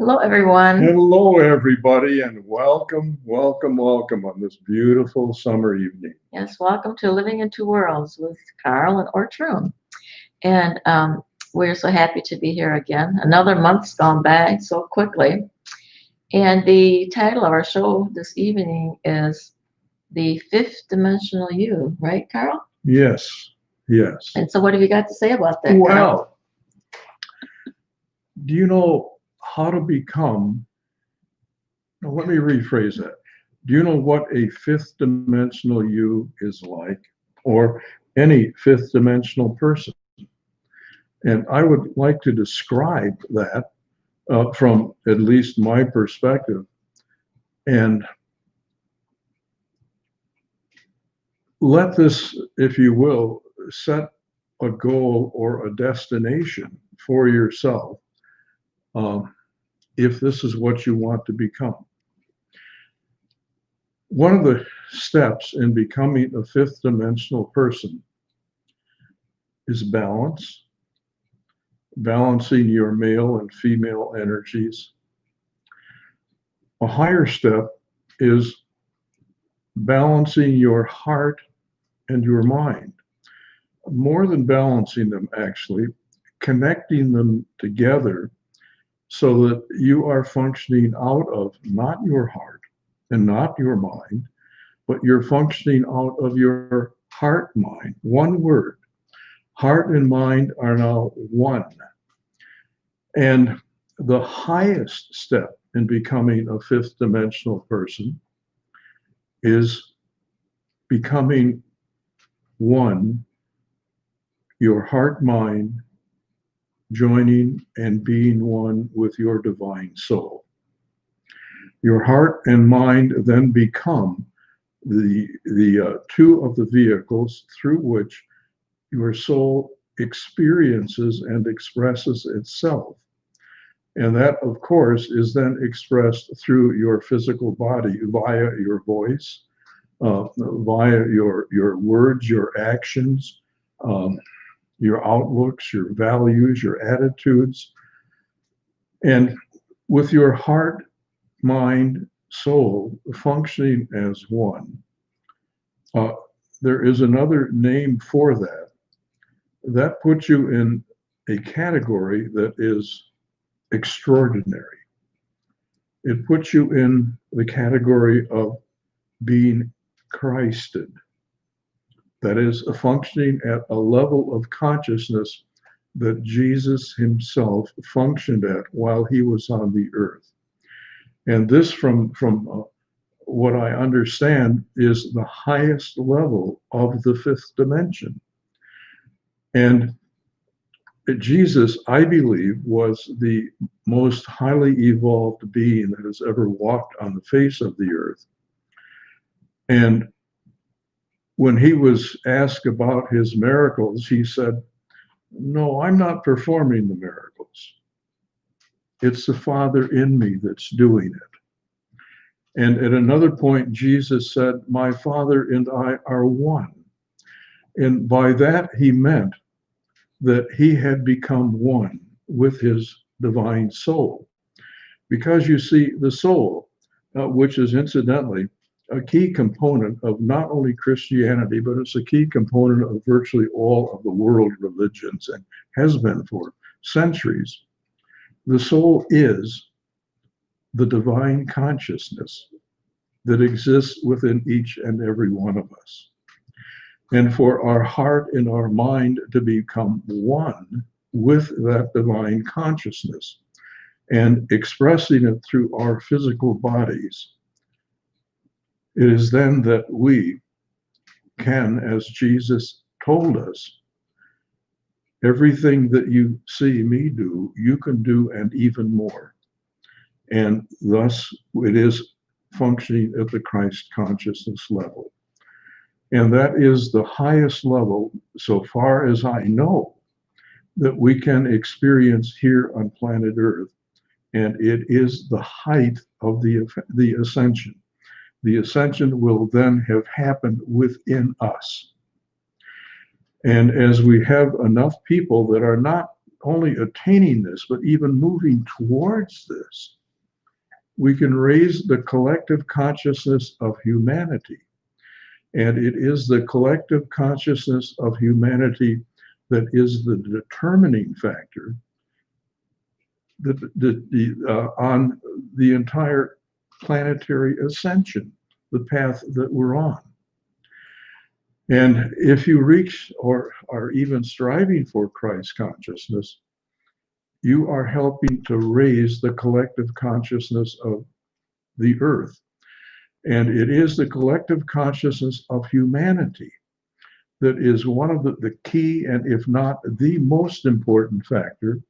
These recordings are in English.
Hello, everyone. Hello, everybody, and welcome, welcome, welcome on this beautiful summer evening. Yes, welcome to Living in Two Worlds with Carl and Ortrun. And we're so happy to be here again. Another month's gone by so quickly. And the title of our show this evening is The Fifth Dimensional You, right, Carl? Yes, yes. And so what have you got to say about that, Carl? Well, do you know how to become, now let me rephrase that. Do you know what a fifth dimensional you is like, or any fifth dimensional person? And I would like to describe that from at least my perspective. And let this, if you will, set a goal or a destination for yourself if this is what you want to become. One of the steps in becoming a fifth dimensional person is balance, balancing your male and female energies. A higher step is balancing your heart and your mind. More than balancing them, actually, connecting them together so that you are functioning out of not your heart and not your mind, but you're functioning out of your heart mind. One word. Heart and mind are now one. And the highest step in becoming a fifth dimensional person is becoming one, your heart mind joining and being one with your divine soul. Your heart and mind then become the two of the vehicles through which your soul experiences and expresses itself. And that, of course, is then expressed through your physical body via your voice, via your words, your actions, your outlooks, your values, your attitudes. And with your heart, mind, soul functioning as one, there is another name for that. That puts you in a category that is extraordinary. It puts you in the category of being Christed. That is, a functioning at a level of consciousness that Jesus himself functioned at while he was on the earth. And this, from what I understand, is the highest level of the fifth dimension. And Jesus, I believe, was the most highly evolved being that has ever walked on the face of the earth. And when he was asked about his miracles, he said, "No, I'm not performing the miracles. It's the Father in me that's doing it." And at another point, Jesus said, "My Father and I are one." And by that, he meant that he had become one with his divine soul. Because you see, the soul, which is incidentally a key component of not only Christianity, but it's a key component of virtually all of the world religions and has been for centuries. The soul is the divine consciousness that exists within each and every one of us. And for our heart and our mind to become one with that divine consciousness and expressing it through our physical bodies, it is then that we can, as Jesus told us, everything that you see me do, you can do and even more. And thus it is functioning at the Christ consciousness level. And that is the highest level, so far as I know, that we can experience here on planet Earth. And it is the height of the ascension. The ascension will then have happened within us. And as we have enough people that are not only attaining this, but even moving towards this, we can raise the collective consciousness of humanity. And it is the collective consciousness of humanity that is the determining factor on the entire planetary ascension, the path that we're on. And if you reach or are even striving for Christ consciousness, you are helping to raise the collective consciousness of the earth. And it is the collective consciousness of humanity that is one of the key, and if not the most important factor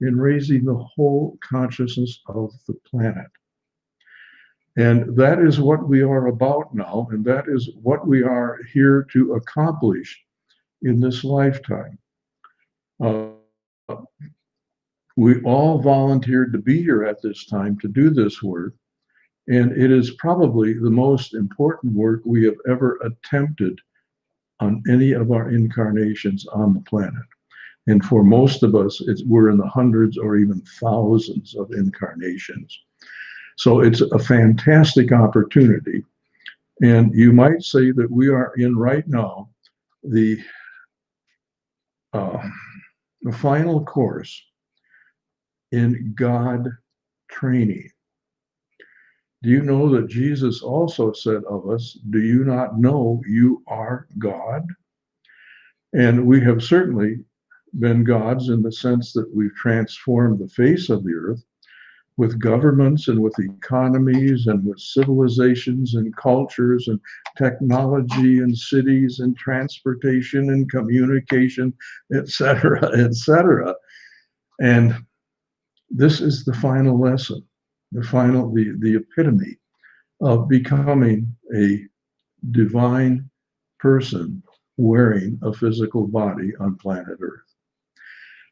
in raising the whole consciousness of the planet. And that is what we are about now, and that is what we are here to accomplish in this lifetime. We all volunteered to be here at this time to do this work, and it is probably the most important work we have ever attempted on any of our incarnations on the planet. And for most of us, we're in the hundreds or even thousands of incarnations. So it's a fantastic opportunity. And you might say that we are in right now the final course in God training. Do you know that Jesus also said of us, "Do you not know you are God?" And we have certainly been gods in the sense that we've transformed the face of the earth with governments and with economies and with civilizations and cultures and technology and cities and transportation and communication, etc., etc. And this is the final lesson, the epitome of becoming a divine person wearing a physical body on planet Earth.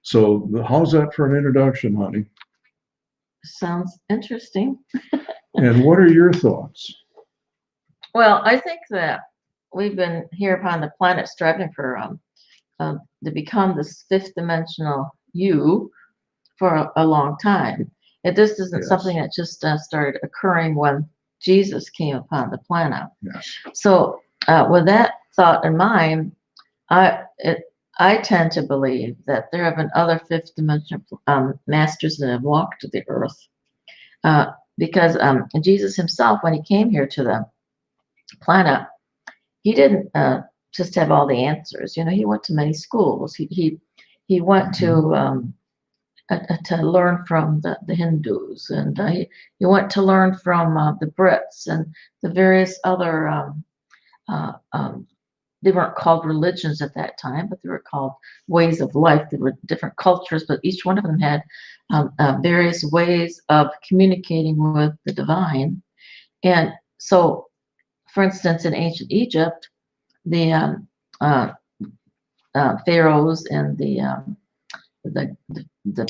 So how's that for an introduction, honey? Sounds interesting. And what are your thoughts? Well, I think that we've been here upon the planet striving for to become this fifth dimensional you for a long time. This isn't something that just started occurring when Jesus came upon the planet. Yes. So with that thought in mind, I tend to believe that there have been other fifth dimensional masters that have walked the earth, because Jesus himself, when he came here to the planet, he didn't just have all the answers. He went to many schools. He went to learn from the Hindus, and he went to learn from the Brits and the various other. They weren't called religions at that time, but they were called ways of life. There were different cultures, but each one of them had various ways of communicating with the divine. And so, for instance, in ancient Egypt, the pharaohs and the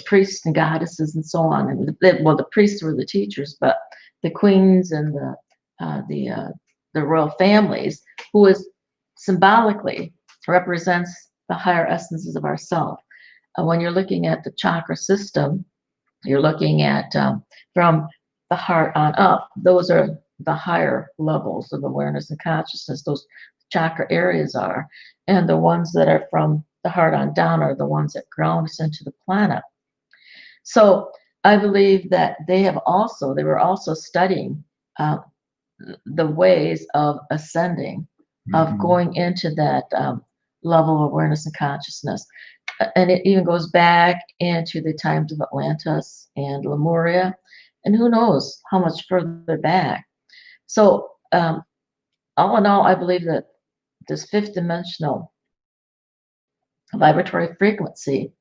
priests and goddesses and so on, and the priests were the teachers, but the queens and the royal families, who was symbolically represents the higher essences of ourself. When you're looking at the chakra system, you're looking at from the heart on up. Those are the higher levels of awareness and consciousness. Those chakra areas are, and the ones that are from the heart on down are the ones that ground us into the planet. So I believe that they were also studying the ways of ascending, of going into that level of awareness and consciousness. And it even goes back into the times of Atlantis and Lemuria, and who knows how much further back. So all in all, I believe that this fifth dimensional vibratory frequency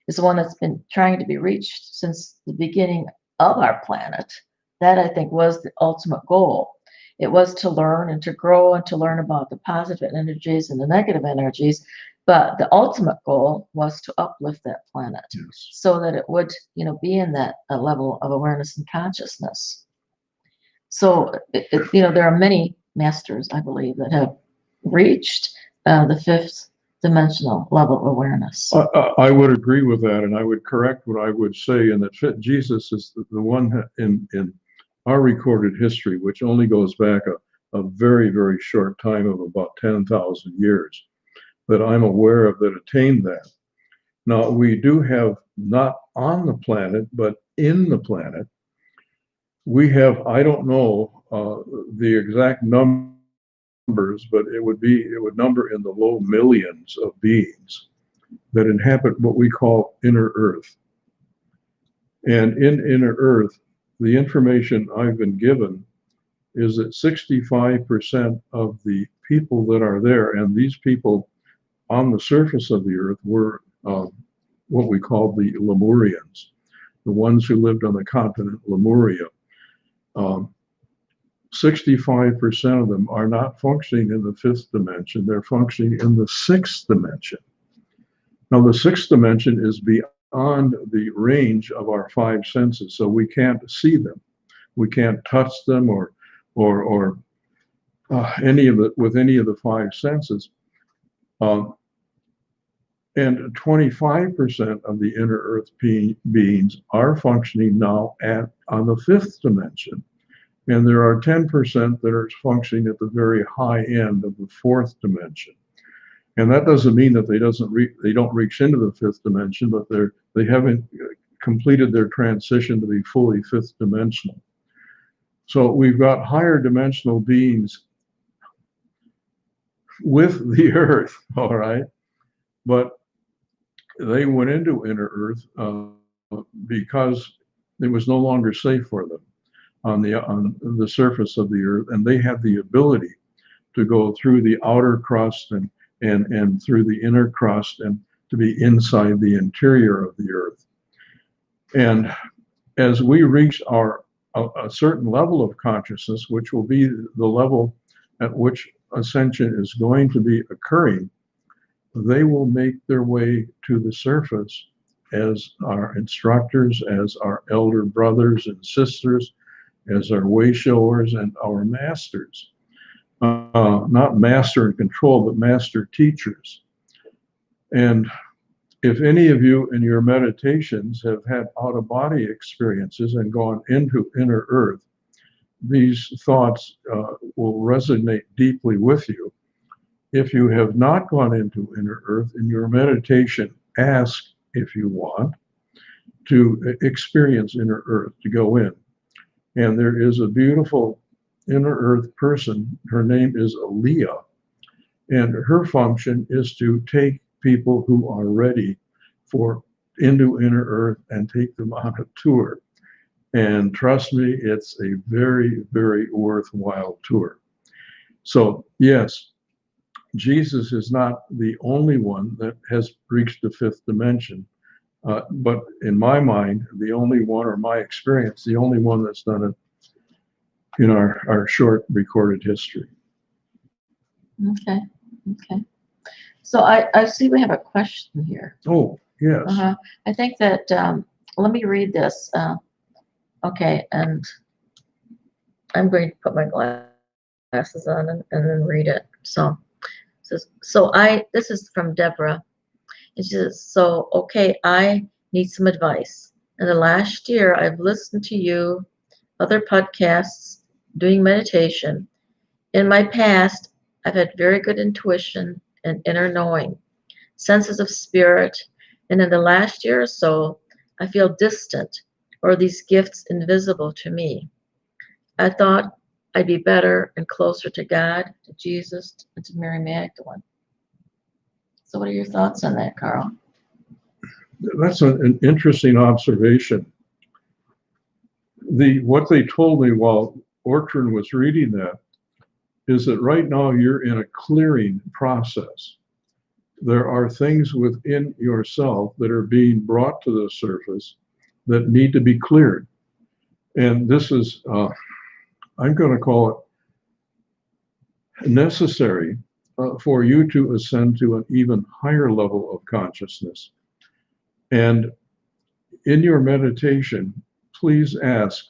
is the one that's been trying to be reached since the beginning of our planet. That, I think, was the ultimate goal. It was to learn and to grow and to learn about the positive energies and the negative energies. But the ultimate goal was to uplift that planet, yes, so that it would, be in that level of awareness and consciousness. So, there are many masters, I believe, that have reached the fifth dimensional level of awareness. I would agree with that, and I would correct what I would say, and that Jesus is the one in our recorded history, which only goes back a very, very short time of about 10,000 years, that I'm aware of that attained that. Now, we do have, not on the planet, but in the planet, we have, I don't know the exact numbers, but it would number in the low millions of beings that inhabit what we call inner Earth. And in inner Earth, the information I've been given is that 65% of the people that are there, and these people on the surface of the Earth were what we call the Lemurians, the ones who lived on the continent Lemuria. 65% of them are not functioning in the fifth dimension, they're functioning in the sixth dimension. Now, the sixth dimension is beyond the range of our five senses, so we can't see them. We can't touch them or any of it with any of the five senses. And 25% of the inner Earth beings are functioning now on the fifth dimension. And there are 10% that are functioning at the very high end of the fourth dimension. And that doesn't mean that they don't reach into the fifth dimension, but they haven't completed their transition to be fully fifth dimensional. So we've got higher dimensional beings with the Earth, all right? But they went into inner Earth because it was no longer safe for them on the surface of the Earth, and they had the ability to go through the outer crust and through the inner crust and to be inside the interior of the Earth. And as we reach a certain level of consciousness, which will be the level at which ascension is going to be occurring, they will make their way to the surface as our instructors, as our elder brothers and sisters, as our way showers and our masters. Not master and control, but master teachers. And if any of you in your meditations have had out-of-body experiences and gone into inner Earth, these thoughts will resonate deeply with you. If you have not gone into inner Earth in your meditation, ask, if you want, to experience inner Earth, to go in. And there is a beautiful inner Earth person. Her name is Aaliyah. And her function is to take people who are ready into inner Earth and take them on a tour. And trust me, it's a very, very worthwhile tour. So yes, Jesus is not the only one that has reached the fifth dimension, but in my mind, the only one, or my experience, the only one that's done it in our short recorded history. Okay. So I see we have a question here. Oh, yes. I think that, let me read this. Okay, and I'm going to put my glasses on and then read it. So this is from Deborah. And she says, so, okay, I need some advice. In the last year, I've listened to you, other podcasts, doing meditation. In my past, I've had very good intuition and inner knowing, senses of spirit, and in the last year or so, I feel distant or these gifts invisible to me. I thought I'd be better and closer to God, to Jesus, and to Mary Magdalene. So what are your thoughts on that, Carl? That's an interesting observation. What they told me while Ortrun was reading that is that right now you're in a clearing process. There are things within yourself that are being brought to the surface that need to be cleared. And this is, I'm going to call it necessary for you to ascend to an even higher level of consciousness. And in your meditation, please ask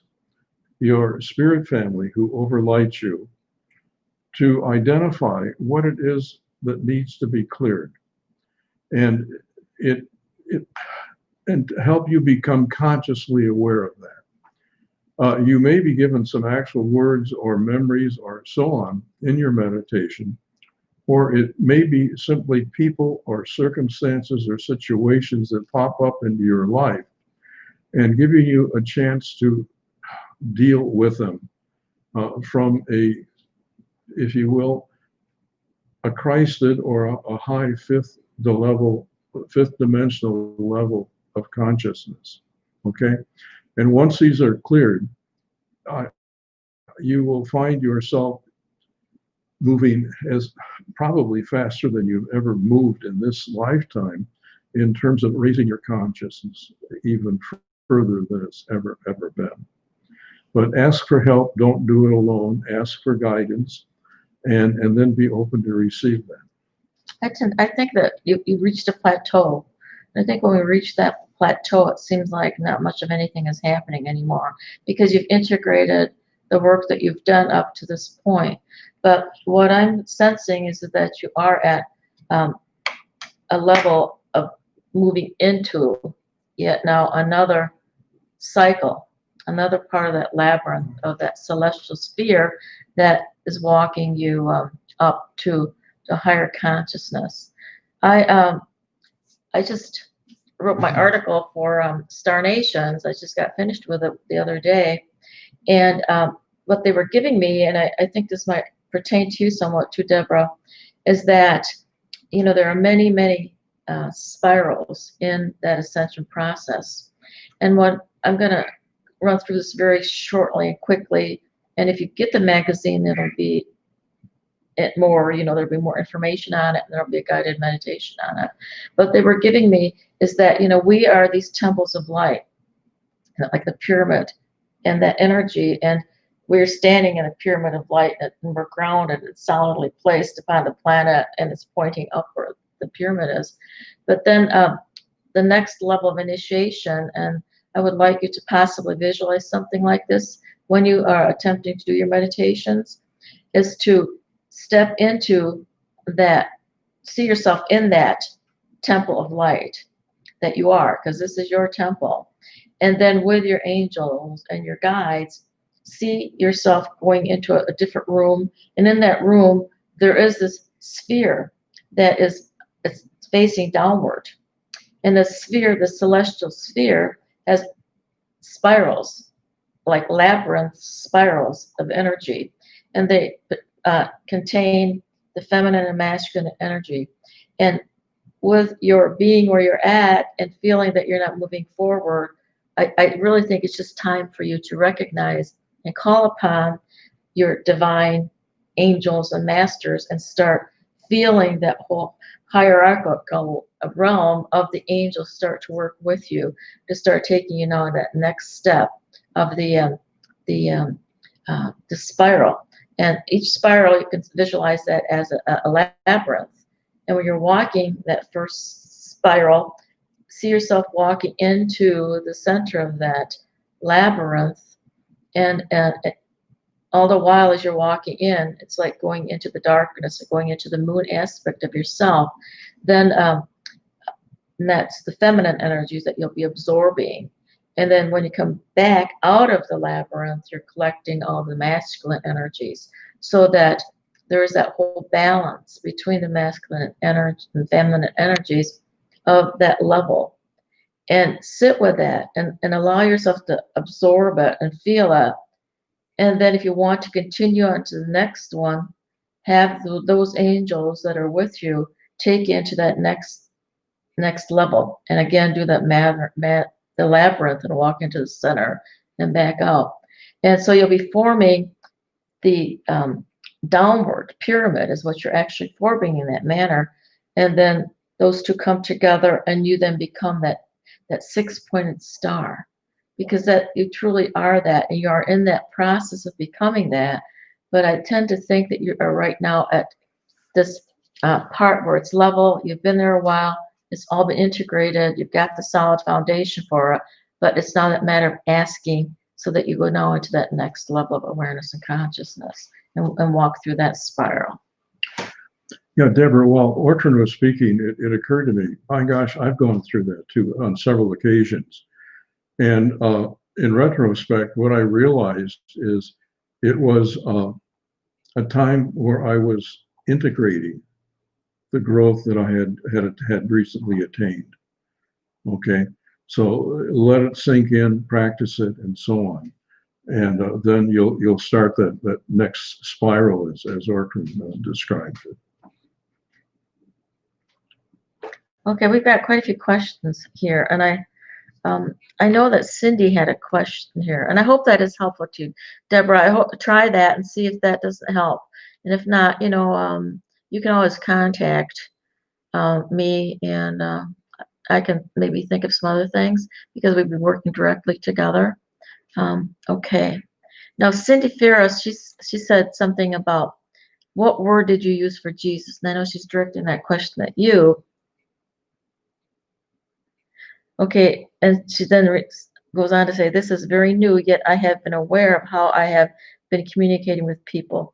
your spirit family who overlights you to identify what it is that needs to be cleared, and and to help you become consciously aware of that. You may be given some actual words or memories or so on in your meditation, or it may be simply people or circumstances or situations that pop up into your life and giving you a chance to deal with them from a, if you will, a Christed or a high fifth dimensional level of consciousness. Okay? And once these are cleared, uh, you will find yourself moving as probably faster than you've ever moved in this lifetime in terms of raising your consciousness even further than it's ever been. But ask for help. Don't do it alone. Ask for guidance, and then be open to receive that. I think that you reached a plateau. I think when we reach that plateau, it seems like not much of anything is happening anymore because you've integrated the work that you've done up to this point. But what I'm sensing is that you are at a level of moving into yet now another cycle, another part of that labyrinth of that celestial sphere that is walking you up to higher consciousness. I I just wrote my article for Star Nations. I just got finished with it the other day, and what they were giving me, and I think this might pertain to you somewhat too, Deborah, is that there are many spirals in that ascension process, and what I'm going to run through this very shortly and quickly. And if you get the magazine, it'll be it more, there'll be more information on it, and there'll be a guided meditation on it. But they were giving me is that, we are these temples of light, like the pyramid and that energy. And we're standing in a pyramid of light, and we're grounded. It's solidly placed upon the planet, and it's pointing upward. The pyramid is. But then the next level of initiation, and I would like you to possibly visualize something like this when you are attempting to do your meditations, is to step into that, see yourself in that temple of light that you are, because this is your temple. And then with your angels and your guides, see yourself going into a different room. And in that room, there is this sphere that it's facing downward. And the sphere, the celestial sphere, has spirals, like labyrinth spirals of energy. And they contain the feminine and masculine energy. And with your being where you're at and feeling that you're not moving forward, I really think it's just time for you to recognize and call upon your divine angels and masters and start feeling that whole hierarchical realm of the angels start to work with you to start taking you now that next step of the spiral. And each spiral, you can visualize that as a labyrinth. And when you're walking that first spiral, see yourself walking into the center of that labyrinth. And all the while as you're walking in, it's like going into the darkness, going into the moon aspect of yourself. Then that's the feminine energies that you'll be absorbing. And then when you come back out of the labyrinth, you're collecting all the masculine energies so that there is that whole balance between the masculine energy and feminine energies of that level. And sit with that and allow yourself to absorb it and feel it. And then if you want to continue on to the next one, have those angels that are with you take you into that next level. And again, do that the labyrinth and walk into the center and back out. And so you'll be forming the downward pyramid is what you're actually forming in that manner. And then those two come together and you then become that six-pointed star, because that you truly are that, and you are in that process of becoming that. But I tend to think that you are right now at this part where it's level. You've been there a while. It's all been integrated. You've got the solid foundation for it, but it's not a matter of asking so that you go now into that next level of awareness and consciousness and walk through that spiral. Yeah, Deborah, while Ortrun was speaking, it occurred to me, my gosh, I've gone through that too on several occasions. And in retrospect, what I realized is it was a time where I was integrating the growth that I had recently attained. Okay, so let it sink in, practice it, and so on, and then you'll start that next spiral as Ortrun described it. Okay, we've got quite a few questions here, and I know that Cindy had a question here, and I hope that is helpful to you, Deborah. I hope try that and see if that doesn't help, and if not, you can always contact me, and I can maybe think of some other things because we've been working directly together. Okay. Now, Cindy Ferris, she said something about what word did you use for Jesus? And I know she's directing that question at you. Okay, and she then goes on to say, this is very new, yet I have been aware of how I have been communicating with people,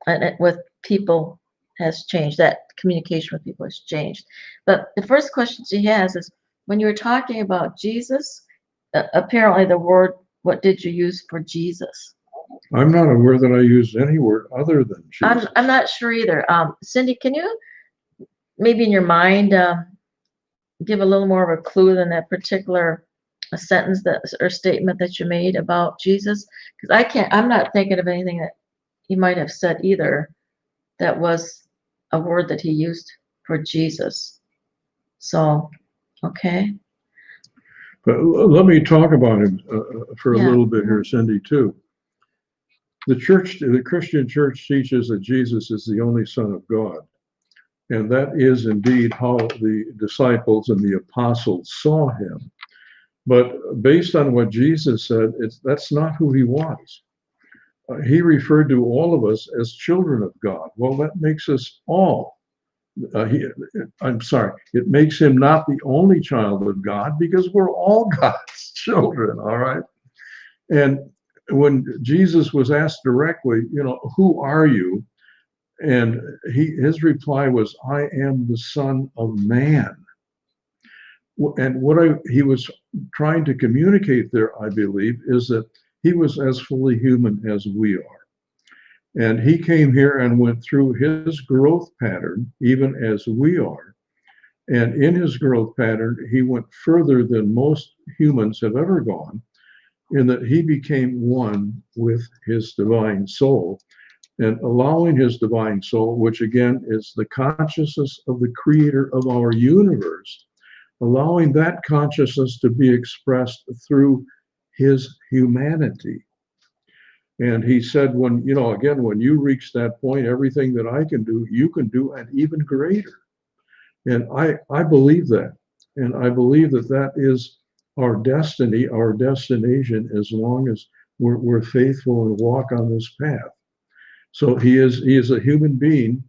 and with people has changed. That communication with people has changed. But the first question she has is, when you were talking about Jesus, apparently the word, what did you use for Jesus? I'm not aware that I used any word other than Jesus. I'm not sure either. Cindy, can you maybe in your mind give a little more of a clue than that particular sentence that or statement that you made about Jesus? Because I'm not thinking of anything that he might have said either that was a word that he used for Jesus. So, okay. But let me talk about him for a Yeah. little bit here, Cindy, too. The Christian church teaches that Jesus is the only Son of God. And that is indeed how the disciples and the apostles saw him. But based on what Jesus said, that's not who he was. He referred to all of us as children of God. Well, that makes us all. I'm sorry, it makes him not the only child of God because we're all God's children, all right? And when Jesus was asked directly, who are you? And his reply was, I am the Son of Man. And what he was trying to communicate there, I believe, is that he was as fully human as we are. And he came here and went through his growth pattern, even as we are. And in his growth pattern, he went further than most humans have ever gone, in that he became one with his divine soul, and allowing his divine soul, which again is the consciousness of the creator of our universe, allowing that consciousness to be expressed through his humanity. And he said, when you reach that point, everything that I can do, you can do, and even greater. And I believe that. And I believe that is our destiny, our destination, as long as we're faithful and walk on this path. So he is a human being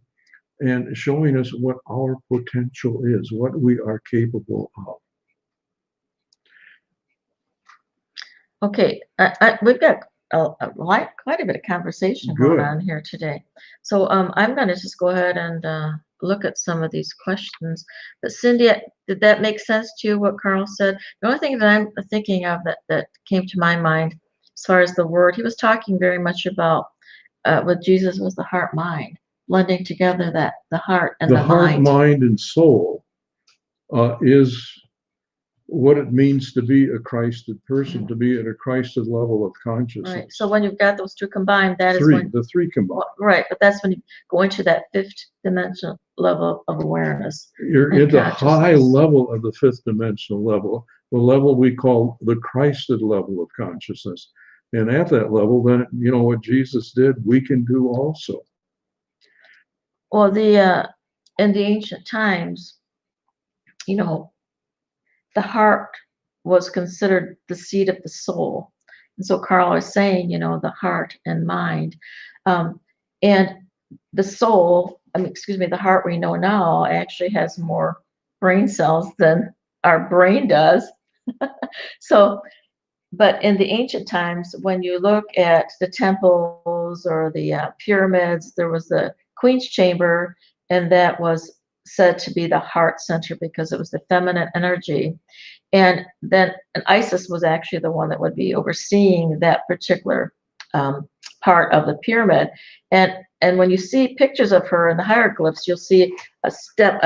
and showing us what our potential is, what we are capable of. Okay, we've got quite a bit of conversation going on here today. So I'm going to just go ahead and look at some of these questions. But Cindy, did that make sense to you, what Carl said? The only thing that I'm thinking of that came to my mind as far as the word, he was talking very much about with Jesus was the heart mind, blending together that the heart and the heart, mind. Mind, and soul is what it means to be a Christed person, to be at a Christed level of consciousness. Right. So when you've got those two combined, that is when the three combined. Right, but that's when you go into that fifth dimensional level of awareness. You're in the high level of the fifth dimensional level, the level we call the Christed level of consciousness. And at that level, then what Jesus did, we can do also. Well, in the ancient times, the heart was considered the seat of the soul. And so Carl is saying, the heart and mind. And the soul, the heart we know now actually has more brain cells than our brain does. So, but in the ancient times, when you look at the temples or the pyramids, there was the Queen's Chamber, and that was said to be the heart center because it was the feminine energy. And then and Isis was actually the one that would be overseeing that particular part of the pyramid. And when you see pictures of her in the hieroglyphs, you'll see a step,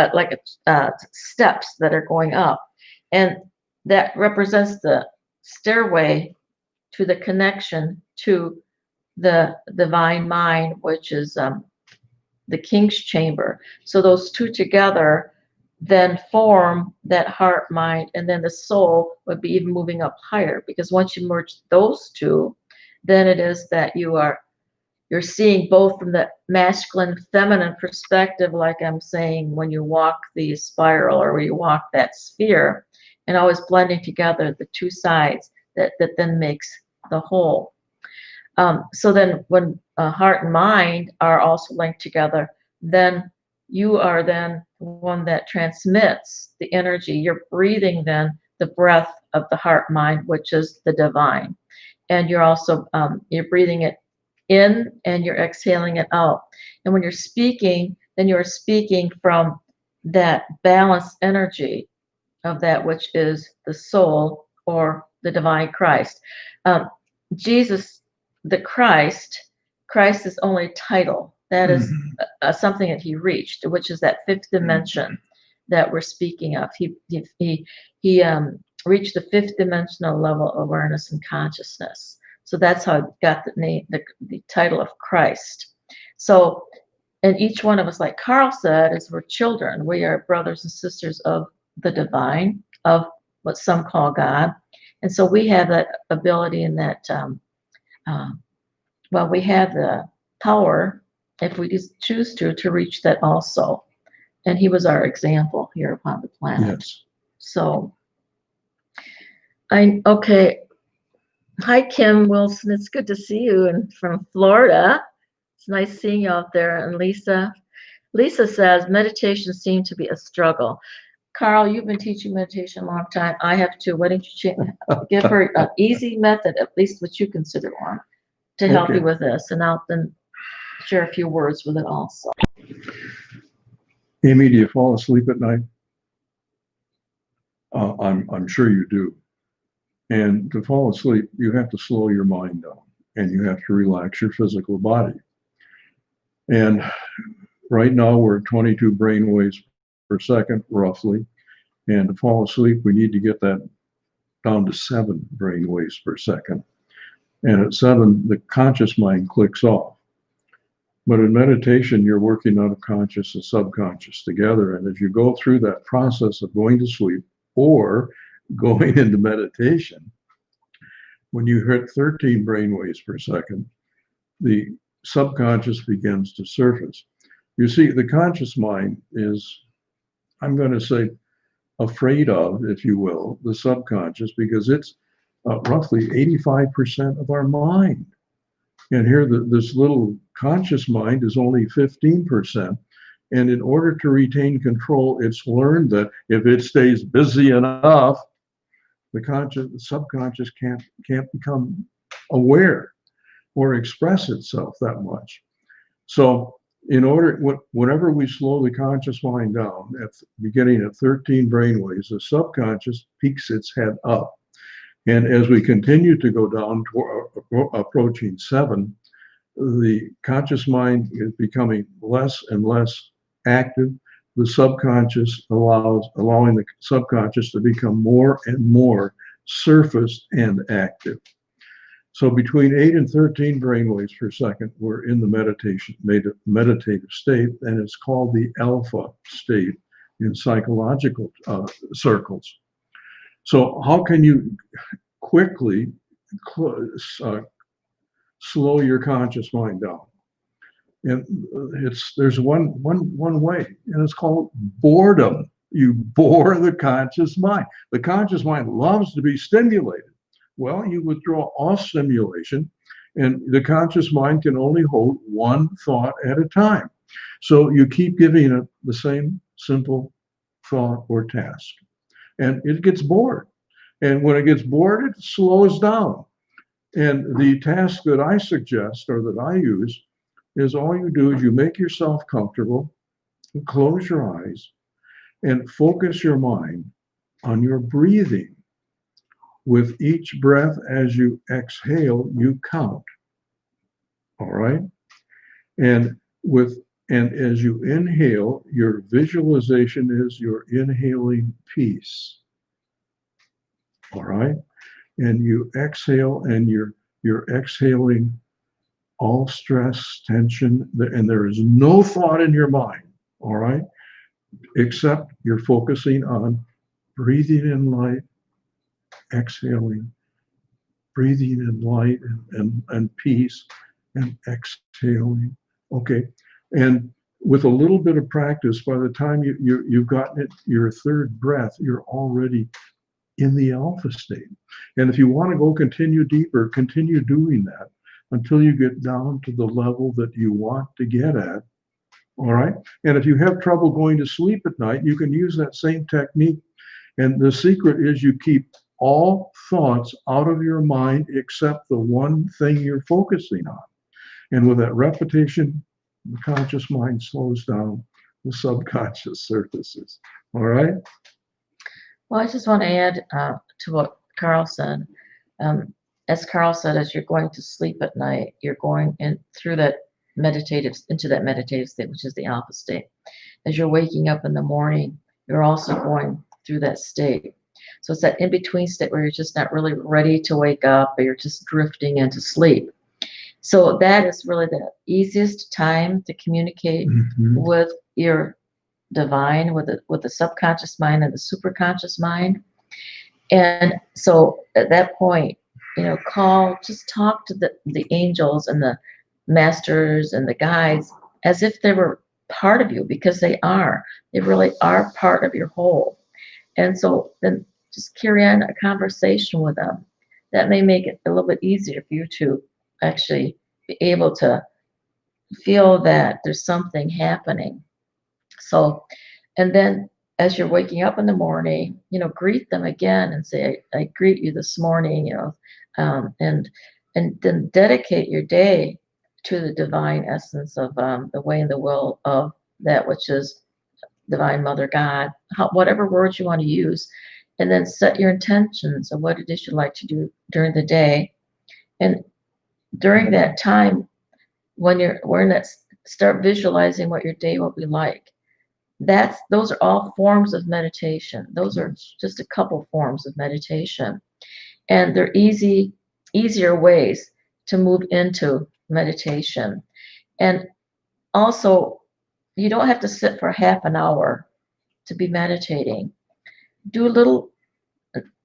steps that are going up, and that represents the stairway to the connection to the divine mind, which is the king's chamber. So those two together then form that heart, mind, and then the soul would be even moving up higher, because once you merge those two, then it is that you're seeing both from the masculine feminine perspective, like I'm saying, when you walk the spiral or when you walk that sphere, and always blending together the two sides that then makes the whole. So then when heart and mind are also linked together, then you are then one that transmits the energy. You're breathing then the breath of the heart mind, which is the divine. And you're also, you're breathing it in and you're exhaling it out. And when you're speaking, then you're speaking from that balanced energy of that which is the soul or the divine Christ. Um, Jesus, the Christ is only a title. That is something that he reached, which is that fifth dimension that we're speaking of. He reached the fifth dimensional level of awareness and consciousness. So that's how he got the name, the title of Christ. So, and each one of us, like Carl said, is we're children. We are brothers and sisters of the divine, of what some call God. And so we have that ability and that, well, we have the power, if we just choose to reach that also. And he was our example here upon the planet. Yes. So, okay. Hi, Kim Wilson. It's good to see you and from Florida. It's nice seeing you out there. And Lisa says meditation seemed to be a struggle. Carl, you've been teaching meditation a long time. I have too. Why don't you give her an easy method, at least what you consider one, to help you with this, and I'll then share a few words with it also. Amy, do you fall asleep at night? I'm sure you do. And to fall asleep, you have to slow your mind down and you have to relax your physical body. And right now we're at 22 brain waves per second, roughly. And to fall asleep, we need to get that down to 7 brain waves per second. And at 7, the conscious mind clicks off. But in meditation, you're working out of conscious and subconscious together. And as you go through that process of going to sleep or going into meditation, when you hit 13 brain waves per second, the subconscious begins to surface. You see, the conscious mind is, I'm going to say, afraid of, if you will, the subconscious, because it's roughly 85% of our mind. And here, this little conscious mind is only 15%. And in order to retain control, it's learned that if it stays busy enough, the subconscious can't become aware or express itself that much. So in order, whenever we slow the conscious mind down, beginning at 13 brainwaves, the subconscious peaks its head up. And as we continue to go down to approaching 7, the conscious mind is becoming less and less active. The subconscious allowing the subconscious to become more and more surfaced and active. So between 8 and 13 brainwaves per second, we're in the meditative state, and it's called the alpha state in psychological circles. So how can you quickly slow your conscious mind down? And there's one way, and it's called boredom. You bore the conscious mind. The conscious mind loves to be stimulated. Well, you withdraw all stimulation, and the conscious mind can only hold one thought at a time. So you keep giving it the same simple thought or task, and it gets bored. And when it gets bored, it slows down. And the task that I suggest or that I use is all you do is you make yourself comfortable, close your eyes, and focus your mind on your breathing. with each breath as you exhale, you count. All right? And with and as you inhale, your visualization is you're inhaling peace. All right? And you exhale and you're exhaling all stress, tension, and there is no thought in your mind, all right? Except you're focusing on breathing in light, exhaling, breathing in light and peace, and exhaling. Okay. And with a little bit of practice, by the time you've gotten it, your third breath, you're already in the alpha state. And if you want to go continue deeper, continue doing that until you get down to the level that you want to get at. All right. And if you have trouble going to sleep at night, you can use that same technique. And the secret is you keep all thoughts out of your mind except the one thing you're focusing on. And with that repetition, the conscious mind slows down, the subconscious surfaces. All right. Well, I just want to add to what Carl said. Um, as Carl said, as you're going to sleep at night, you're going in through that into that meditative state, which is the alpha state. As you're waking up in the morning, you're also going through that state. So it's that in-between state where you're just not really ready to wake up, or you're just drifting into sleep. So that is really the easiest time to communicate with your divine, with the subconscious mind and the superconscious mind. And so at that point, just talk to the angels and the masters and the guides as if they were part of you, because they are. They really are part of your whole. And so then just carry on a conversation with them. That may make it a little bit easier for you to actually be able to feel that there's something happening. So, and then as you're waking up in the morning, greet them again and say, I greet you this morning, and then dedicate your day to the divine essence of the way and the will of that which is divine mother God, whatever words you want to use, and then set your intentions of what it is you'd like to do during the day. And during that time, when we're in that, start visualizing what your day will be like. Those are all forms of meditation. Those are just a couple forms of meditation, and they're easier ways to move into meditation. And also, you don't have to sit for half an hour to be meditating. Do little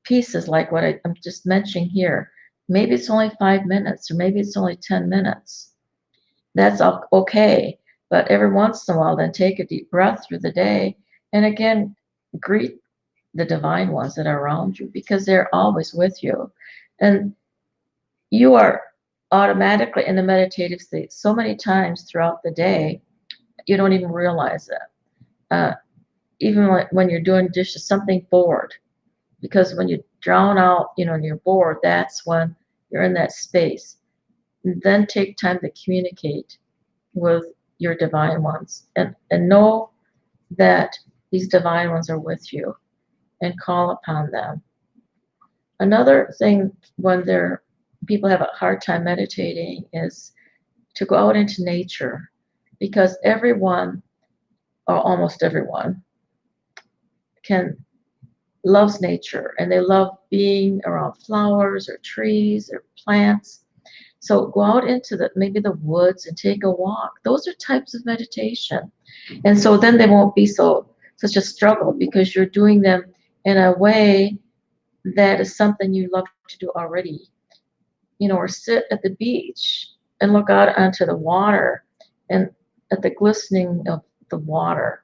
pieces like what I'm just mentioning here. Maybe it's only 5 minutes, or maybe it's only 10 minutes. That's okay. But every once in a while, then take a deep breath through the day. And again, greet the divine ones that are around you, because they're always with you. And you are automatically in the meditative state so many times throughout the day, you don't even realize it. Even when you're doing dishes, something bored. Because when you drown out, and you're bored, that's when you're in that space. And then take time to communicate with your divine ones, and know that these divine ones are with you, and call upon them. Another thing when people have a hard time meditating is to go out into nature, because everyone, or almost everyone, loves nature, and they love being around flowers or trees or plants. So go out into maybe the woods and take a walk. Those are types of meditation. And so then they won't be such a struggle, because you're doing them in a way that is something you love to do already. Or sit at the beach and look out onto the water, and at the glistening of the water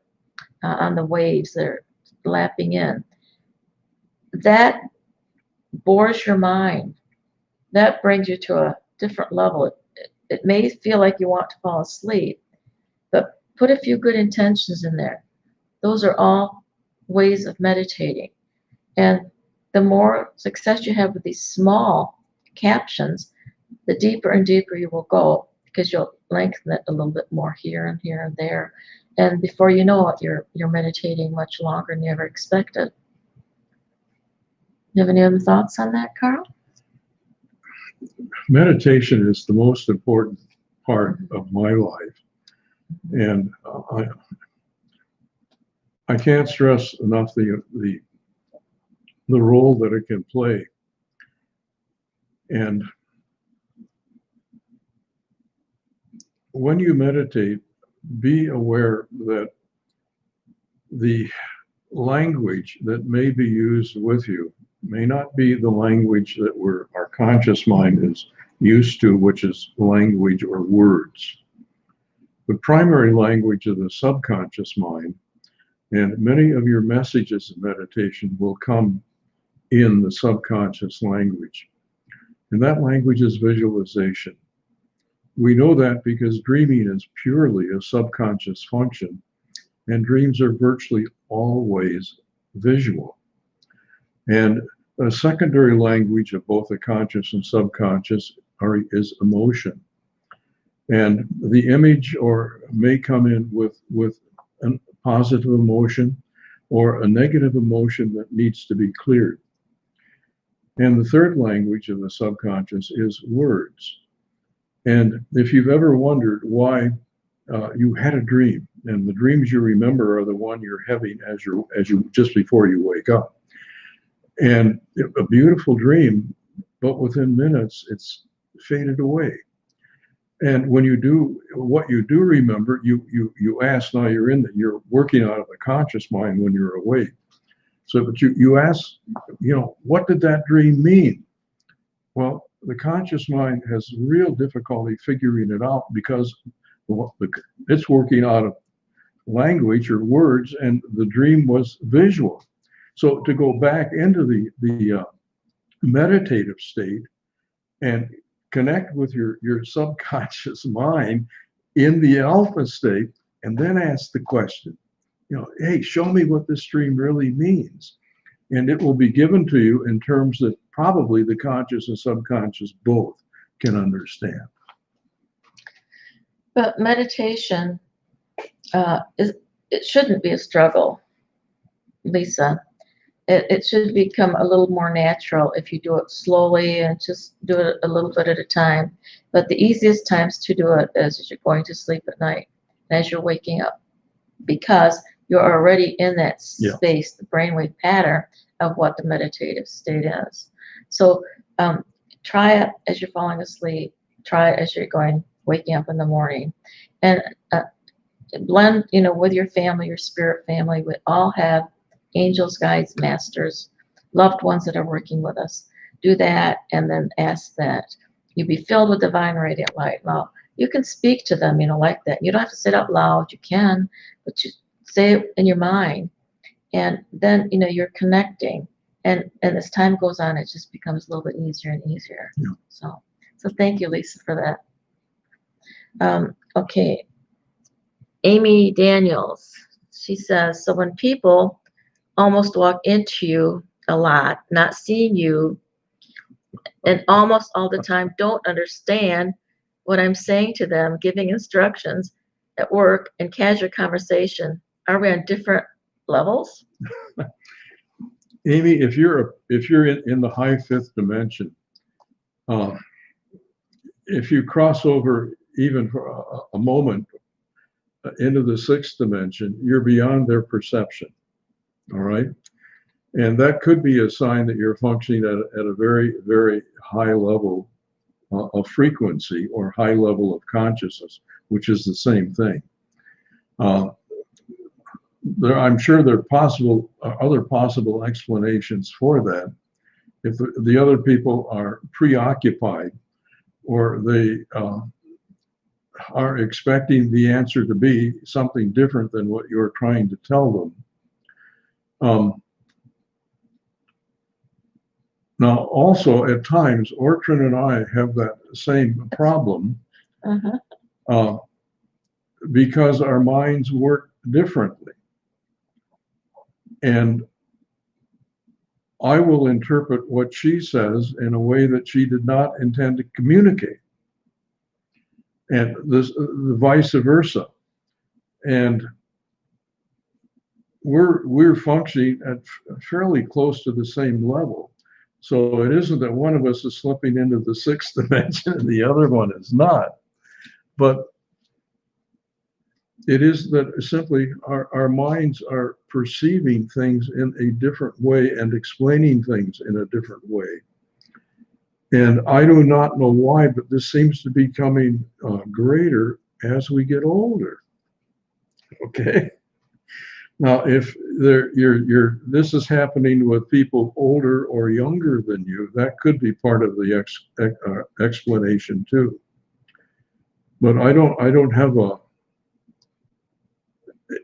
on the waves that are lapping in. That bores your mind. That brings you to a different level. It may feel like you want to fall asleep, but put a few good intentions in there. Those are all ways of meditating. And the more success you have with these small captions, the deeper and deeper you will go, because you'll lengthen it a little bit more here and here and there. And before you know it, you're meditating much longer than you ever expected. You have any other thoughts on that, Carl? Meditation is the most important part of my life. And I can't stress enough the role that it can play. And when you meditate, be aware that the language that may be used with you may not be the language that our conscious mind is used to, which is language or words. The primary language of the subconscious mind, and many of your messages in meditation will come in the subconscious language. And that language is visualization. We know that because dreaming is purely a subconscious function, and dreams are virtually always visual. And a secondary language of both the conscious and subconscious is emotion. And the image may come in with a positive emotion or a negative emotion that needs to be cleared. And the third language of the subconscious is words. And if you've ever wondered why you had a dream, and the dreams you remember are the one you're having as you just before you wake up, and a beautiful dream, but within minutes it's faded away. And when you do what you do remember, you ask. Now you're working out of the conscious mind when you're awake. So, but you ask, what did that dream mean? Well, the conscious mind has real difficulty figuring it out because it's working out of language or words, and the dream was visual. So to go back into the meditative state and connect with your subconscious mind in the alpha state, and then ask the question, hey, show me what this dream really means. And it will be given to you in terms that probably the conscious and subconscious both can understand. But meditation, it shouldn't be a struggle, Lisa. It should become a little more natural if you do it slowly and just do it a little bit at a time. But the easiest times to do it is as you're going to sleep at night and as you're waking up, because you're already in that space, the brainwave pattern of what the meditative state is. So try it as you're falling asleep. Try it as you're waking up in the morning, and blend, with your family, your spirit family. We all have angels, guides, masters, loved ones that are working with us. Do that, and then ask that you be filled with divine radiant light. Now, you can speak to them, like that. You don't have to say it out loud. You can, but you say it in your mind, and then you're connecting. And as time goes on, it just becomes a little bit easier and easier. Yeah. So thank you, Lisa, for that. Okay, Amy Daniels. She says, so when people almost walk into you a lot, not seeing you, and almost all the time don't understand what I'm saying to them, giving instructions at work and casual conversation, are we on different levels? Amy, if you're in the high fifth dimension, if you cross over even for a moment into the sixth dimension, you're beyond their perception. All right. And that could be a sign that you're functioning at a very, very high level of frequency or high level of consciousness, which is the same thing. I'm sure there are other possible explanations for that. If the other people are preoccupied, or they are expecting the answer to be something different than what you're trying to tell them. Now, also at times, Ortrun and I have that same problem because our minds work differently. And I will interpret what she says in a way that she did not intend to communicate, and the vice versa. And we're functioning at fairly close to the same level. So it isn't that one of us is slipping into the sixth dimension and the other one is not. But it is that simply our minds are perceiving things in a different way and explaining things in a different way. And I do not know why, but this seems to be becoming greater as we get older. Okay. Now, if this is happening with people older or younger than you, that could be part of the explanation too. But I don't have a.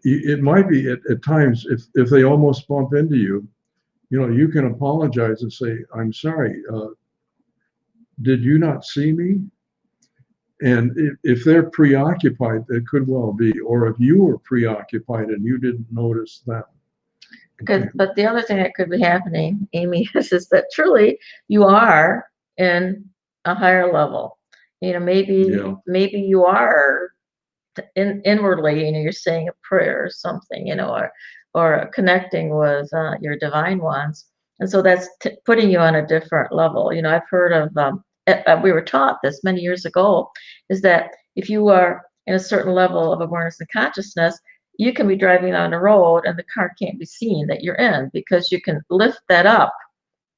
It might be at times if they almost bump into you, you can apologize and say, "I'm sorry. Did you not see me?" And if they're preoccupied, it could well be. Or if you were preoccupied and you didn't notice them. Because, but the other thing that could be happening, Amy, is that truly you are in a higher level. Maybe Yeah. maybe you are inwardly, you're saying a prayer or something, or connecting with your divine ones, and so that's putting you on a different level. I've heard of we were taught this many years ago, is that if you are in a certain level of awareness and consciousness, you can be driving down the road and the car can't be seen that you're in, because you can lift that up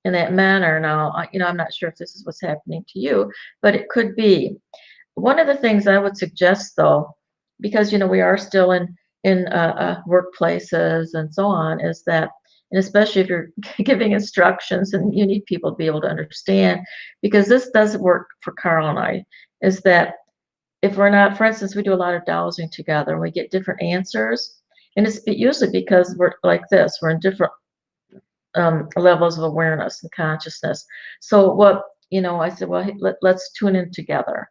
in that manner. Now, I'm not sure if this is what's happening to you, but it could be. One of the things I would suggest, though, because we are still in workplaces and so on, is that, and especially if you're giving instructions and you need people to be able to understand, because this does work for Carl and I, is that if we're not, for instance, we do a lot of dowsing together and we get different answers, and it's usually because we're like this, we're in different levels of awareness and consciousness. So what, I said, well, hey, let's tune in together.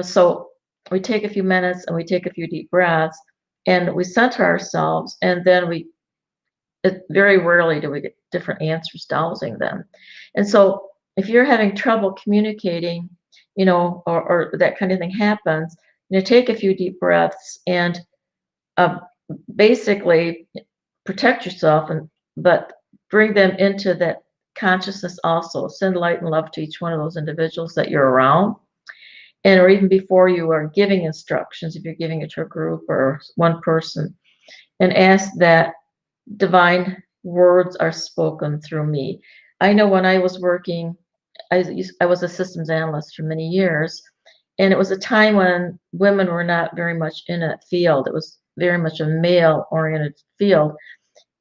So we take a few minutes and we take a few deep breaths and we center ourselves, and then very rarely do we get different answers dowsing them. And so if you're having trouble communicating, or that kind of thing happens, take a few deep breaths and uh, basically protect yourself, but bring them into that consciousness also. Send light and love to each one of those individuals that you're around. And or even before you are giving instructions, if you're giving it to a group or one person, and ask that divine words are spoken through me. I know when I was working, I was a systems analyst for many years, and it was a time when women were not very much in that field. It was very much a male-oriented field.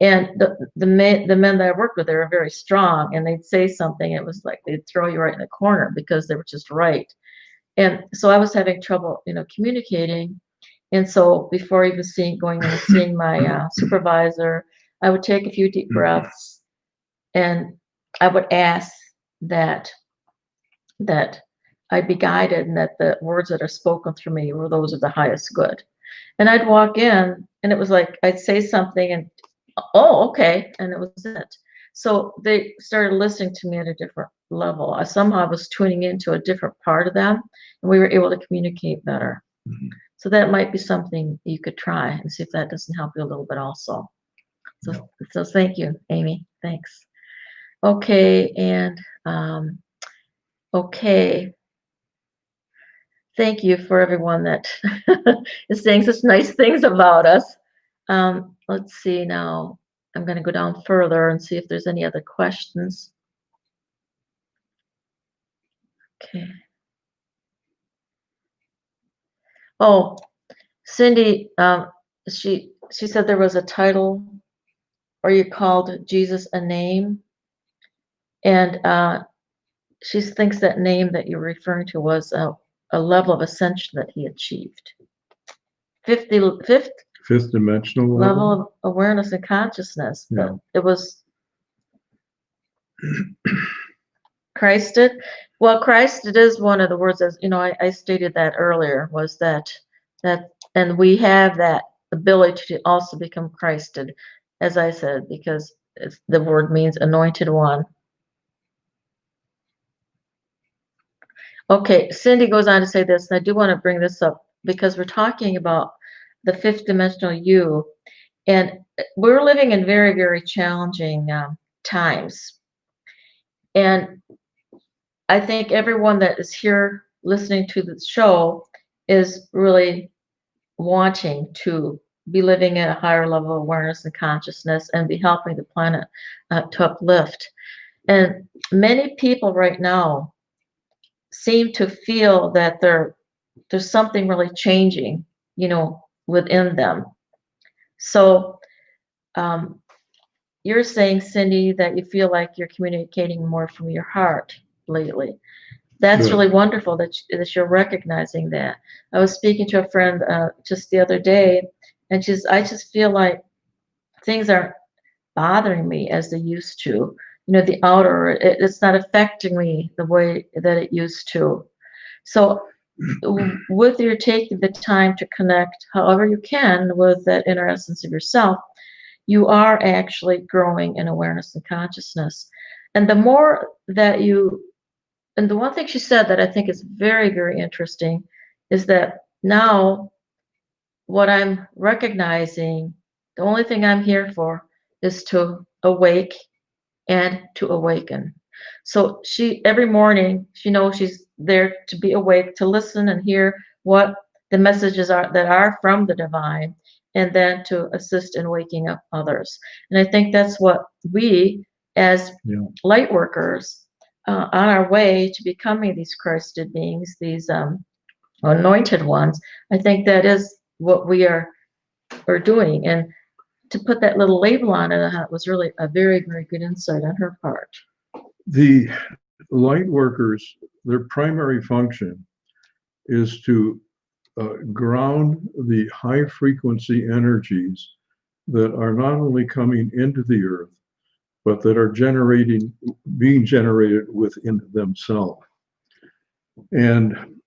And the men that I worked with, they were very strong, and they'd say something, it was like they'd throw you right in the corner because they were just right. And so I was having trouble, communicating. And so before even going and seeing my supervisor, I would take a few deep breaths, and I would ask that I'd be guided, and that the words that are spoken through me were those of the highest good. And I'd walk in, and it was like I'd say something, and oh, okay, and it was it. So they started listening to me at a different level. I somehow was tuning into a different part of them, and we were able to communicate better. Mhm. So that might be something you could try and see if that doesn't help you a little bit also. So thank you, Amy. Thanks. Okay, and okay. Thank you for everyone that is saying such nice things about us. Let's see now. I'm going to go down further and see if there's any other questions. Okay. Oh, Cindy, she said there was a title, or you called Jesus a name, and she thinks that name that you're referring to was a level of ascension that he achieved. Fifth dimensional level of awareness and consciousness. But Yeah. it was Christed. Well, Christed is one of the words, as I stated that earlier, was that, and we have that ability to also become Christed, as I said, because the word means anointed one. Okay, Cindy goes on to say this, and I do want to bring this up because we're talking about the fifth dimensional you, and we're living in very, very challenging times. And I think everyone that is here listening to the show is really wanting to be living at a higher level of awareness and consciousness and be helping the planet to uplift. And many people right now seem to feel that there's something really changing, within them. So um, you're saying, Cindy, that you feel like you're communicating more from your heart lately. That's Good. really wonderful that you're recognizing that. I was speaking to a friend just the other day, and I just feel like things aren't bothering me as they used to. The outer, it's not affecting me the way that it used to. So, with your taking the time to connect, however you can, with that inner essence of yourself, you are actually growing in awareness and consciousness. And the more that and the one thing she said that I think is very, very interesting is that now what I'm recognizing, the only thing I'm here for is to awake and to awaken. So every morning, she knows she's there to be awake, to listen and hear what the messages are that are from the divine, and then to assist in waking up others. And I think that's what we, as Yeah. light workers, on our way to becoming these Christed beings, these anointed ones, I think that is what we are doing. And to put that little label on it was really a very, very good insight on her part. The light workers, their primary function is to ground the high frequency energies that are not only coming into the earth, but that are being generated within themselves. And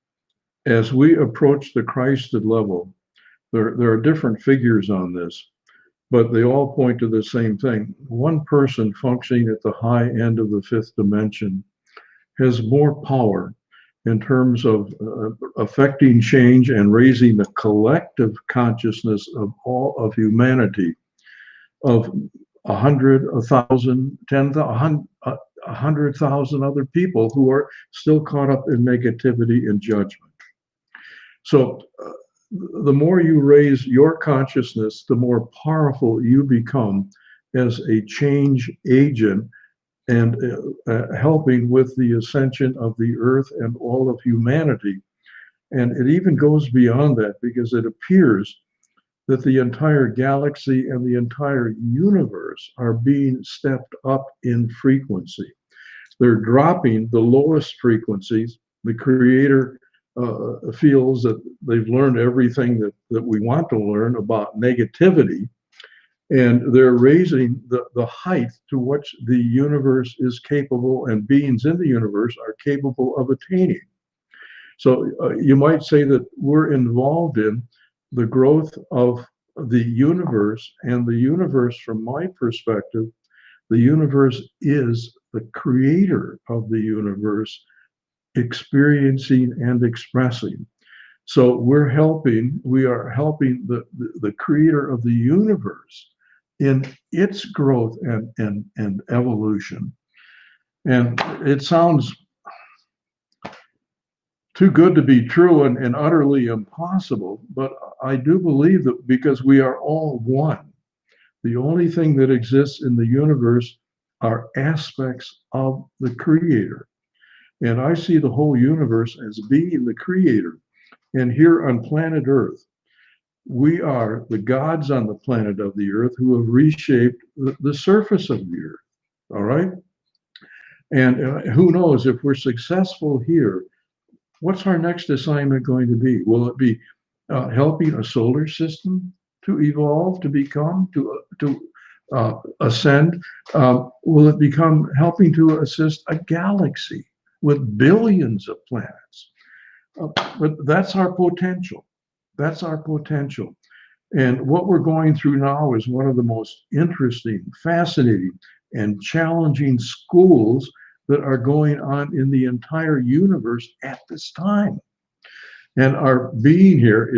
as we approach the Christed level, there are different figures on this, but they all point to the same thing. One person functioning at the high end of the fifth dimension has more power in terms of affecting change and raising the collective consciousness of all of humanity, of 100, 1,000, 10,000, 100,000 other people who are still caught up in negativity and judgment. So the more you raise your consciousness, the more powerful you become as a change agent and helping with the ascension of the earth and all of humanity. And it even goes beyond that, because it appears that the entire galaxy and the entire universe are being stepped up in frequency. They're dropping the lowest frequencies. The Creator feels that they've learned everything that we want to learn about negativity, and they're raising the height to which the universe is capable and beings in the universe are capable of attaining. So you might say that we're involved in the growth of the universe, and the universe, from my perspective, the universe is the creator of the universe experiencing and expressing. So we are helping the creator of the universe in its growth and evolution. And it sounds too good to be true and utterly impossible, but I do believe that, because we are all one. The only thing that exists in the universe are aspects of the creator. And I see the whole universe as being the creator. And here on planet Earth, we are the gods on the planet of the earth who have reshaped the surface of the earth. All right. And who knows, if we're successful here, what's our next assignment going to be? Will it be helping a solar system to evolve, to become, to ascend? Will it become helping to assist a galaxy with billions of planets? But that's our potential. That's our potential. And what we're going through now is one of the most interesting, fascinating, and challenging schools that are going on in the entire universe at this time. And our being here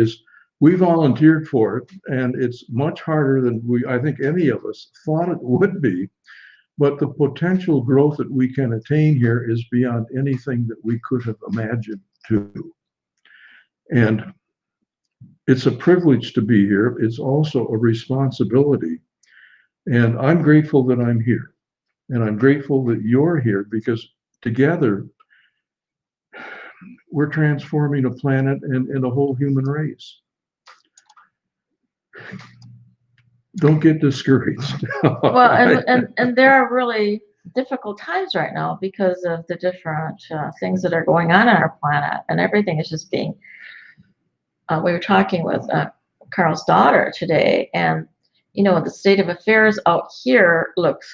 we volunteered for it, and it's much harder than I think any of us thought it would be. But the potential growth that we can attain here is beyond anything that we could have imagined to. And it's a privilege to be here. It's also a responsibility. And I'm grateful that I'm here. And I'm grateful that you're here because together we're transforming a planet and a whole human race. Don't get discouraged. Well, and there are really difficult times right now because of the different things that are going on our planet, and everything is just being. We were talking with Carl's daughter today, and the state of affairs out here looks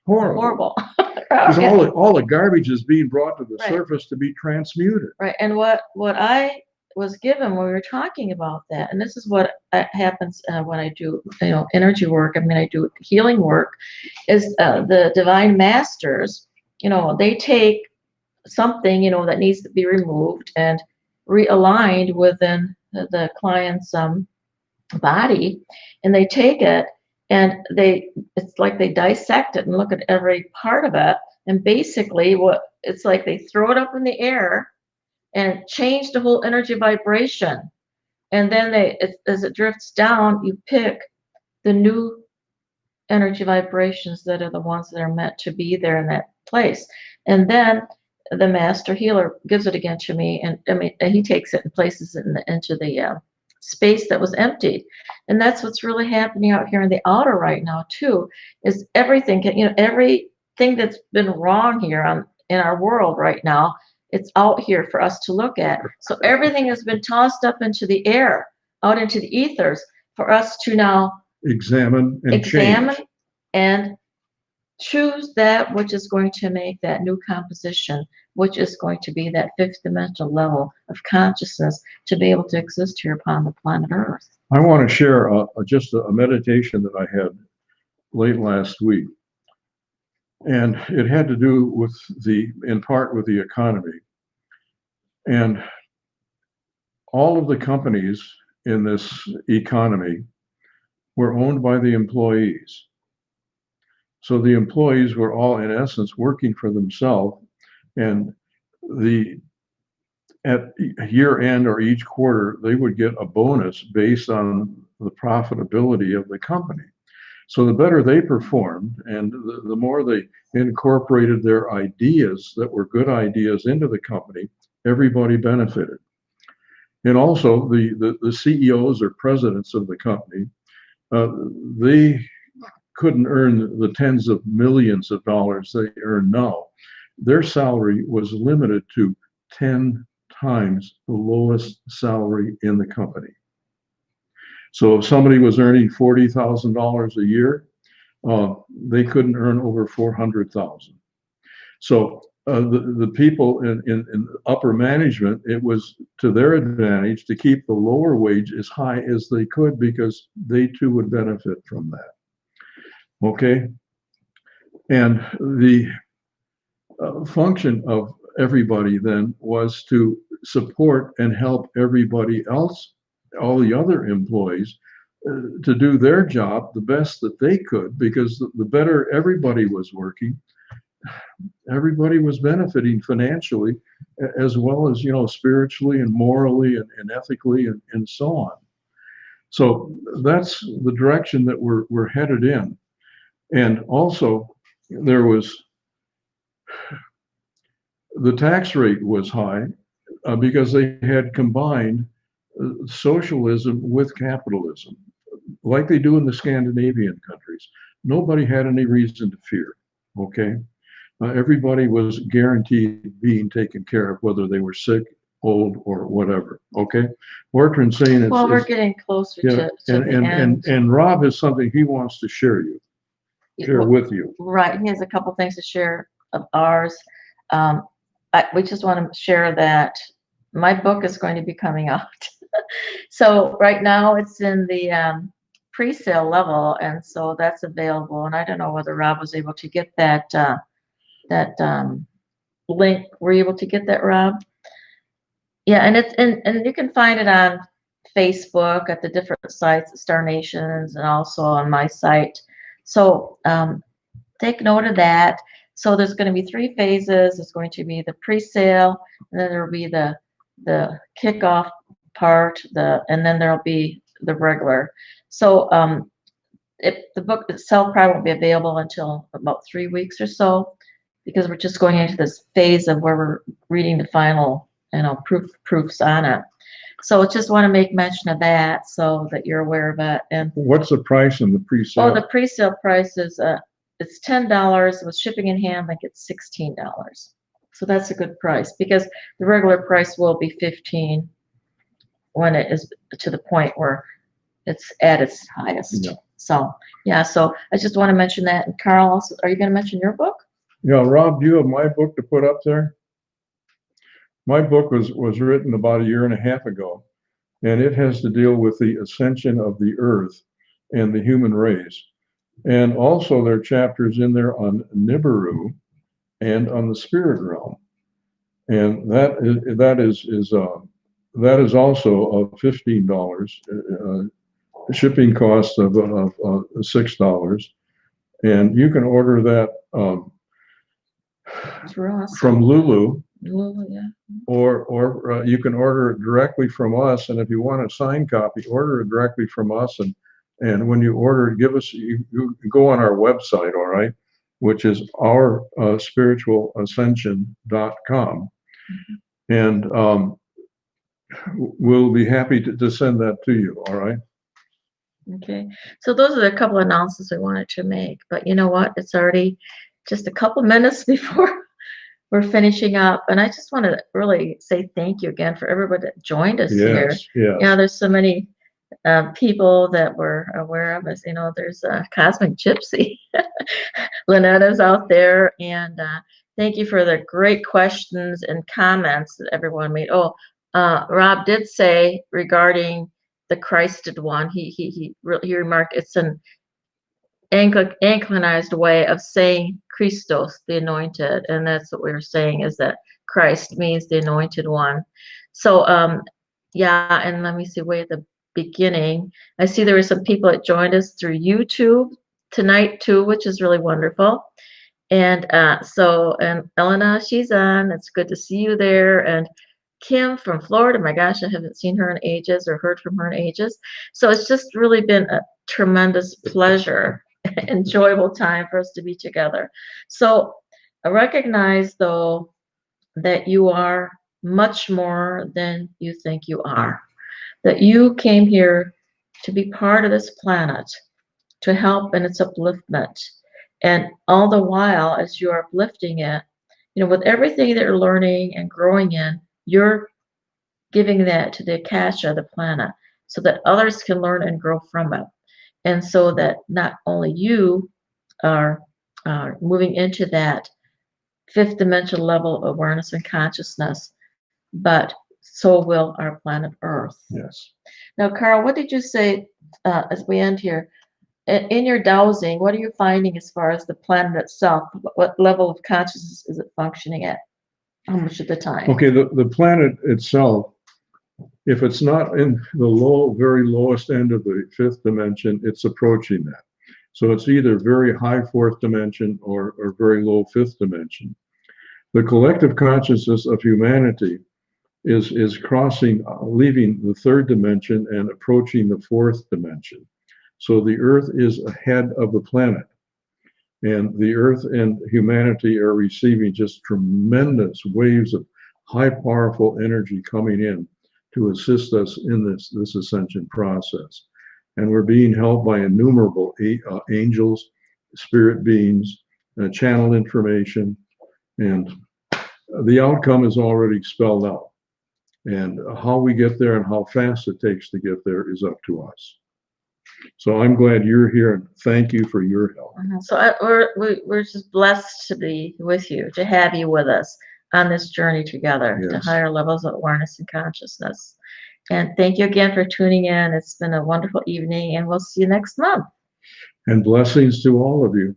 horrible. Because all the garbage is being brought to the Right. surface to be transmuted. Right. And what I was given when we were talking about that, and this is what happens when I do energy work. I mean, I do healing work. Is the divine masters? They take something that needs to be removed and realigned within the client's body, and they take it and it's like they dissect it and look at every part of it, and basically what it's like, they throw it up in the air and change the whole energy vibration, and then as it drifts down, you pick the new energy vibrations that are the ones that are meant to be there in that place, and then the master healer gives it again to me, and I mean, he takes it and places it into the space that was empty. And that's what's really happening out here in the outer right now too, is everything everything that's been wrong here in our world right now, it's out here for us to look at. So everything has been tossed up into the air, out into the ethers, for us to now examine change. And choose that which is going to make that new composition, which is going to be that fifth dimensional level of consciousness to be able to exist here upon the planet Earth. I want to share just a meditation that I had late last week. And it had to do with in part with the economy. And all of the companies in this economy were owned by the employees. So the employees were all, in essence, working for themselves, and at year end or each quarter, they would get a bonus based on the profitability of the company. So the better they performed, and the more they incorporated their ideas that were good ideas into the company, everybody benefited. And also the CEOs or presidents of the company, they couldn't earn the tens of millions of dollars they earn now. Their salary was limited to 10 times the lowest salary in the company. So if somebody was earning $40,000 a year, they couldn't earn over $400,000. So the people in upper management, it was to their advantage to keep the lower wage as high as they could, because they too would benefit from that. Okay, and the function of everybody then was to support and help everybody else, all the other employees, to do their job the best that they could, because the better everybody was working, everybody was benefiting financially, as well as spiritually and morally and ethically and so on. So that's the direction that we're headed in. And also, there was the tax rate was high because they had combined socialism with capitalism, like they do in the Scandinavian countries. Nobody had any reason to fear. Okay, everybody was guaranteed being taken care of, whether they were sick, old, or whatever. Okay, Ortrun saying it's, well, we're getting closer to the end. And Rob has something he wants to share with you. Right, he has a couple things to share of ours. We just want to share that my book is going to be coming out. So right now it's in the pre-sale level, and so that's available. And I don't know whether Rob was able to get that link. Were you able to get that, Rob? Yeah, and and you can find it on Facebook at the different sites, Star Nations, and also on my site. So take note of that. So there's going to be 3 phases. There's going to be the pre-sale, and then there will be the kickoff part, and then there'll be the regular. So the book itself probably won't be available until about 3 weeks or so, because we're just going into this phase of where we're reading the final, proofs on it. So I just want to make mention of that so that you're aware of it. And What's the price in the pre-sale? oh, the pre-sale price is it's $10 with shipping and handling. It's $16. So that's a good price, because the regular price will be $15 when it is to the point where it's at its highest. Yeah. So yeah, so I just want to mention that. And Carl, also, are you going to mention your book? Yeah, Rob, do you have my book to put up there? My book was written about 1.5 years ago, and it has to deal with the ascension of the earth and the human race. And also there are chapters in there on Nibiru and on the spirit realm. And that is also $15, shipping cost of $6. And you can order that from Lulu. Yeah. Or you can order it directly from us. And if you want a signed copy, order it directly from us. And when you order it, you go on our website, all right, which is our spiritualascension.com. And we'll be happy to send that to you, all right? Okay. So those are the couple of announcements I wanted to make. But you know what? It's already just a couple minutes before we're finishing up, and I just want to really say thank you again for everybody that joined us here. Yes, yes. There's so many people that were aware of us. There's Cosmic Gypsy. Lynetta's out there, and thank you for the great questions and comments that everyone made. Oh, Rob did say regarding the Christed one, he remarked it's an Anglicized way of saying Christos, the anointed, and that's what we were saying, is that Christ means the anointed one. So yeah, and let me see, way at the beginning, I see there were some people that joined us through YouTube tonight too, which is really wonderful. And and Elena, she's on. It's good to see you there. And Kim from Florida, my gosh, I haven't seen her in ages or heard from her in ages. So it's just really been a tremendous pleasure, enjoyable time for us to be together. So I recognize, though, that you are much more than you think you are, that you came here to be part of this planet, to help in its upliftment. And all the while, as you're uplifting it, with everything that you're learning and growing in, you're giving that to the Akasha, the planet, so that others can learn and grow from it. And so that not only you are moving into that 5th dimensional level of awareness and consciousness, but so will our planet Earth. Yes. Now, Carl, what did you say as we end here? In your dowsing, what are you finding as far as the planet itself? What level of consciousness is it functioning at? How much of the time? Okay, the planet itself, if it's not in the very lowest end of the 5th dimension, it's approaching that. So it's either very high 4th dimension or very low 5th dimension. The collective consciousness of humanity is crossing, leaving the 3rd dimension and approaching the 4th dimension. So the Earth is ahead of the planet. And the Earth and humanity are receiving just tremendous waves of high, powerful energy coming in to assist us in this ascension process. And we're being helped by innumerable angels, spirit beings, channel information, and the outcome is already spelled out. And how we get there and how fast it takes to get there is up to us. So I'm glad you're here, and thank you for your help. So we're just blessed to be with you, to have you with us on this journey together, Yes. to higher levels of awareness and consciousness. And thank you again for tuning in. It's been a wonderful evening, and we'll see you next month. And blessings to all of you.